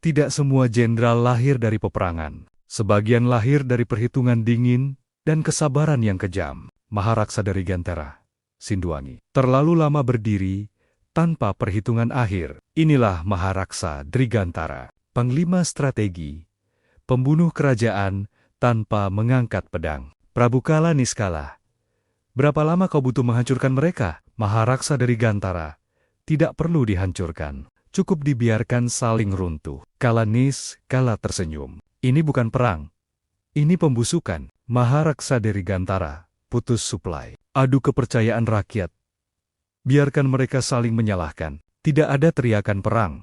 Tidak semua jenderal lahir dari peperangan. Sebagian lahir dari perhitungan dingin dan kesabaran yang kejam. Maharaksa dari Gantara, Sindwangi, terlalu lama berdiri tanpa perhitungan akhir. Inilah Maharaksa Drigantara, panglima strategi, pembunuh kerajaan tanpa mengangkat pedang. Prabu Kala Niskala, berapa lama kau butuh menghancurkan mereka? Maharaksa dari Gantara tidak perlu dihancurkan. Cukup dibiarkan saling runtuh. Kala Niskala tersenyum. Ini bukan perang. Ini pembusukan. Maharaksa dari Gantara putus suplai. Adu kepercayaan rakyat. Biarkan mereka saling menyalahkan. Tidak ada teriakan perang.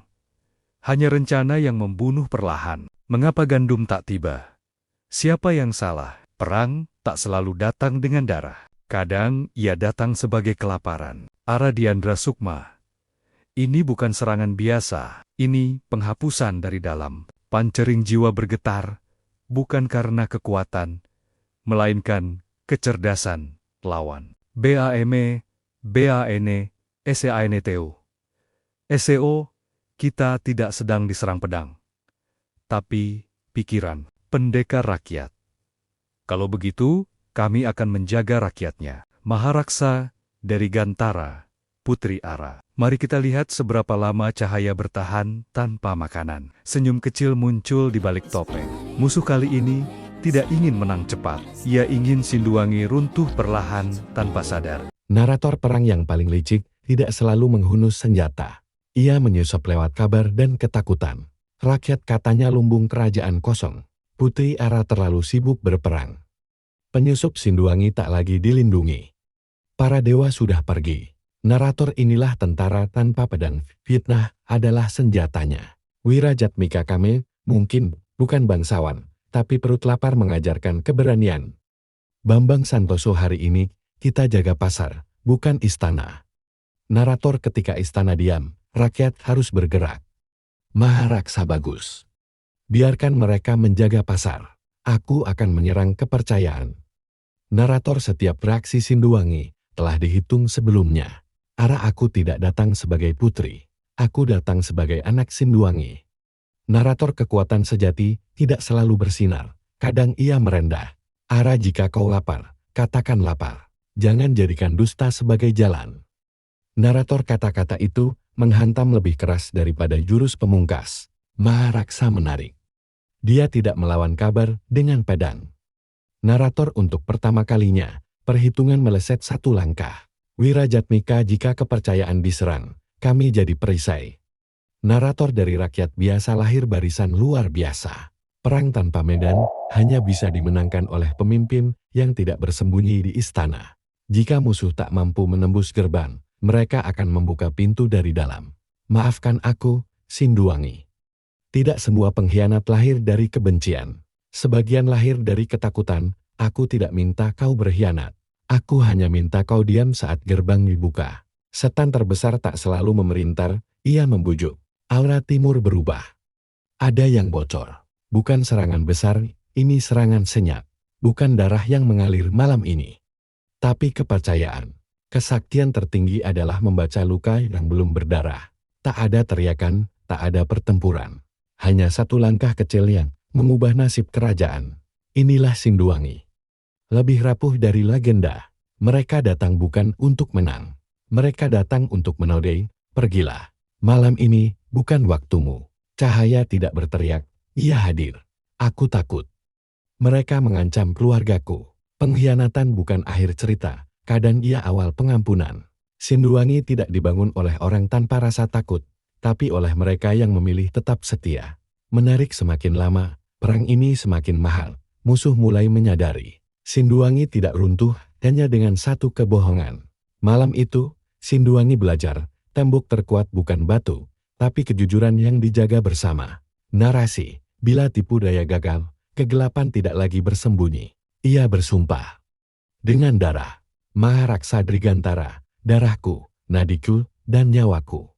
Hanya rencana yang membunuh perlahan. Mengapa gandum tak tiba? Siapa yang salah? Perang tak selalu datang dengan darah. Kadang ia datang sebagai kelaparan. Aradiandra Sukma. Ini bukan serangan biasa, ini penghapusan dari dalam. Pancering jiwa bergetar, bukan karena kekuatan, melainkan kecerdasan lawan. BAME, BANE, SEANTO. SEO, kita tidak sedang diserang pedang, tapi pikiran, pendekar rakyat. Kalau begitu, kami akan menjaga rakyatnya. Maharaksa dari Gantara, Putri Ara. Mari kita lihat seberapa lama cahaya bertahan tanpa makanan. Senyum kecil muncul di balik topeng. Musuh kali ini tidak ingin menang cepat. Ia ingin Sindwangi runtuh perlahan tanpa sadar. Narator perang yang paling licik tidak selalu menghunus senjata. Ia menyusup lewat kabar dan ketakutan. Rakyat katanya lumbung kerajaan kosong. Putri Ara terlalu sibuk berperang. Penyusup Sindwangi tak lagi dilindungi. Para dewa sudah pergi. Narator inilah tentara tanpa pedang. Fitnah adalah senjatanya. Wirajatmika kami mungkin bukan bangsawan, tapi perut lapar mengajarkan keberanian. Bambang Santoso, hari ini kita jaga pasar, bukan istana. Narator, ketika istana diam, rakyat harus bergerak. Maharaksa bagus. Biarkan mereka menjaga pasar. Aku akan menyerang kepercayaan. Narator, setiap reaksi Sindwangi telah dihitung sebelumnya. Ara, aku tidak datang sebagai putri. Aku datang sebagai anak Sindwangi. Narator, kekuatan sejati tidak selalu bersinar. Kadang ia merendah. Ara, jika kau lapar, katakan lapar. Jangan jadikan dusta sebagai jalan. Narator, kata-kata itu menghantam lebih keras daripada jurus pemungkas. Maharaksa menarik. Dia tidak melawan kabar dengan pedang. Narator, untuk pertama kalinya, perhitungan meleset satu langkah. Wirajatmika, jika kepercayaan diserang, kami jadi perisai. Narator dari rakyat biasa lahir barisan luar biasa. Perang tanpa medan hanya bisa dimenangkan oleh pemimpin yang tidak bersembunyi di istana. Jika musuh tak mampu menembus gerbang, mereka akan membuka pintu dari dalam. Maafkan aku, Sindwangi. Tidak semua pengkhianat lahir dari kebencian. Sebagian lahir dari ketakutan. Aku tidak minta kau berkhianat. Aku hanya minta kau diam saat gerbang dibuka. Setan terbesar tak selalu memerintah, ia membujuk. Aura timur berubah. Ada yang bocor. Bukan serangan besar, ini serangan senyap. Bukan darah yang mengalir malam ini. Tapi kepercayaan. Kesaktian tertinggi adalah membaca luka yang belum berdarah. Tak ada teriakan, tak ada pertempuran. Hanya satu langkah kecil yang mengubah nasib kerajaan. Inilah Sindwangi. Lebih rapuh dari legenda. Mereka datang bukan untuk menang. Mereka datang untuk menodai. Pergilah. Malam ini bukan waktumu. Cahaya tidak berteriak. Ia hadir. Aku takut. Mereka mengancam keluargaku. Pengkhianatan bukan akhir cerita. Kadang ia awal pengampunan. Sindwangi tidak dibangun oleh orang tanpa rasa takut, tapi oleh mereka yang memilih tetap setia. Menarik semakin lama, perang ini semakin mahal. Musuh mulai menyadari. Sindwangi tidak runtuh hanya dengan satu kebohongan. Malam itu, Sindwangi belajar, tembok terkuat bukan batu, tapi kejujuran yang dijaga bersama. Narasi, bila tipu daya gagal, kegelapan tidak lagi bersembunyi. Ia bersumpah. Dengan darah, Maharaksa Drigantara, darahku, nadiku, dan nyawaku.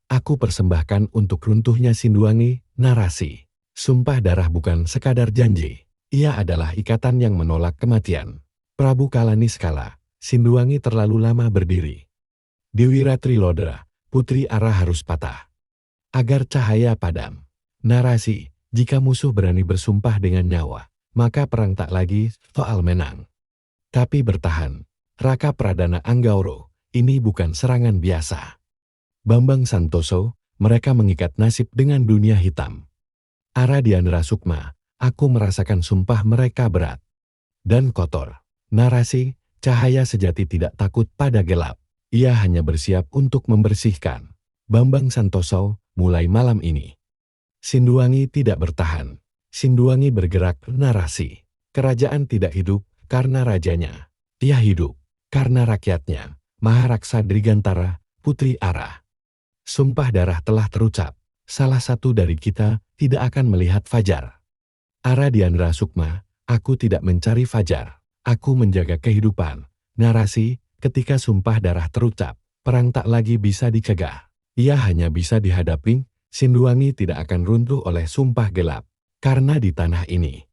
Aku persembahkan untuk runtuhnya Sindwangi. Narasi, sumpah darah bukan sekadar janji. Ia adalah ikatan yang menolak kematian. Prabu Kala Niskala, Sindwangi terlalu lama berdiri. Dewi Ratri Lodra, Putri Ara harus patah. Agar cahaya padam. Narasi, jika musuh berani bersumpah dengan nyawa, maka perang tak lagi soal menang. Tapi bertahan, Raka Pradana Anggawro, ini bukan serangan biasa. Bambang Santoso, mereka mengikat nasib dengan dunia hitam. Aradianra Sukma, aku merasakan sumpah mereka berat dan kotor. Narasi, cahaya sejati tidak takut pada gelap. Ia hanya bersiap untuk membersihkan. Bambang Santoso, mulai malam ini. Sinduwangi tidak bertahan. Sinduwangi bergerak. Narasi, kerajaan tidak hidup karena rajanya. Ia hidup karena rakyatnya. Maharaksa Drigantara, Putri Ara. Sumpah darah telah terucap. Salah satu dari kita tidak akan melihat fajar. Aradianra Sukma, aku tidak mencari fajar. Aku menjaga kehidupan. Narasi, ketika sumpah darah terucap, perang tak lagi bisa dicegah. Ia hanya bisa dihadapi. Sinduwangi tidak akan runtuh oleh sumpah gelap. Karena di tanah ini,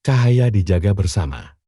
cahaya dijaga bersama.